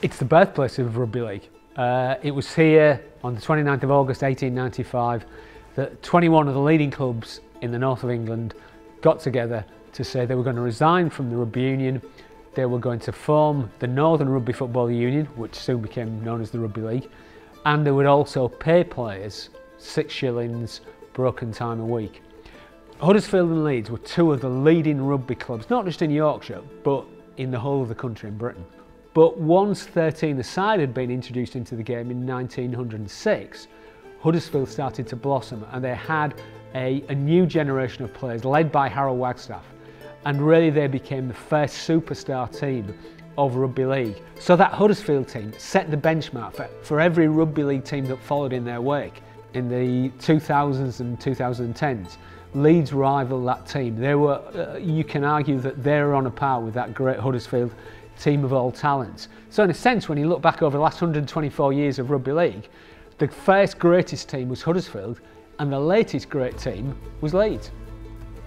It's the birthplace of Rugby League. It was here on the 29th of August 1895 that 21 of the leading clubs in the north of England got together to say they were going to resign from the Rugby Union. They were going to form the Northern Rugby Football Union, which soon became known as the Rugby League, and they would also pay players 6 shillings broken time a week. Huddersfield and Leeds were two of the leading rugby clubs, not just in Yorkshire, but in the whole of the country in Britain. But once 13-a-side had been introduced into the game in 1906, Huddersfield started to blossom, and they had a new generation of players led by Harold Wagstaff, and really they became the first superstar team of Rugby League. So that Huddersfield team set the benchmark for every Rugby League team that followed in their wake. In the 2000s and 2010s, Leeds rivaled that team. They were, you can argue that they're on a par with that great Huddersfield team of all talents. So in a sense, when you look back over the last 124 years of Rugby League, the first greatest team was Huddersfield and the latest great team was Leeds.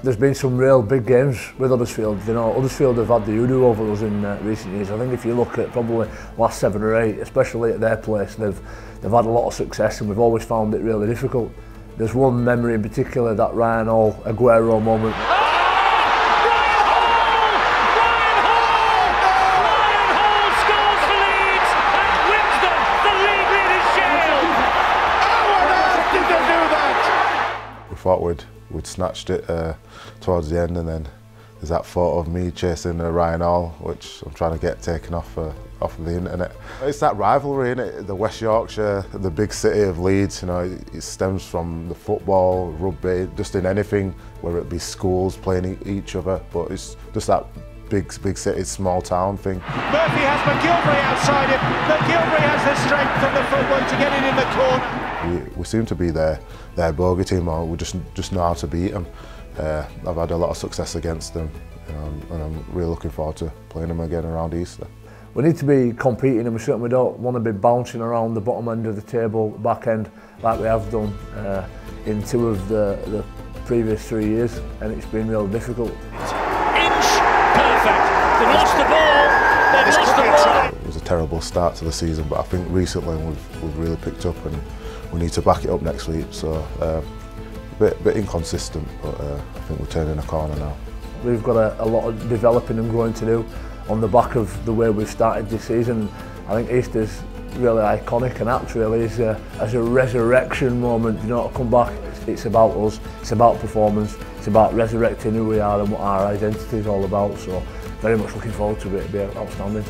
There's been some real big games with Huddersfield. You know, Huddersfield have had the hoodoo over us in recent years. I think if you look at probably last 7 or 8, especially at their place, they've had a lot of success, and we've always found it really difficult. There's one memory in particular, that Ryan Hall Aguero moment. Thought we'd snatched it towards the end, and then there's that photo of me chasing Ryan Hall, which I'm trying to get taken off of the internet. It's that rivalry, innit? The West Yorkshire, the big city of Leeds. You know, it stems from the football, rugby, just in anything, whether it be schools playing each other. But it's just that big city, small town thing. Murphy has McGillvary outside him. McGillvary has the strength and the footwork to get it in the corner. We seem to be their bogey team, or we just know how to beat them. I've had a lot of success against them, and I'm really looking forward to playing them again around Easter. We need to be competing, and we certainly don't want to be bouncing around the bottom end of the table, back end, like we have done in 2 of the previous 3 years, and it's been really difficult. Inch perfect. They've lost the ball. They've lost the ball. It was a terrible start to the season, but I think recently we've really picked up, and we need to back it up next week. So a bit inconsistent, but I think we're turning a corner now. We've got a lot of developing and growing to do on the back of the way we've started this season. I think Easter's really iconic, and that really is as a resurrection moment. You know, to come back. It's about us. It's about performance. It's about resurrecting who we are and what our identity is all about. So very much looking forward to it. It'll be outstanding.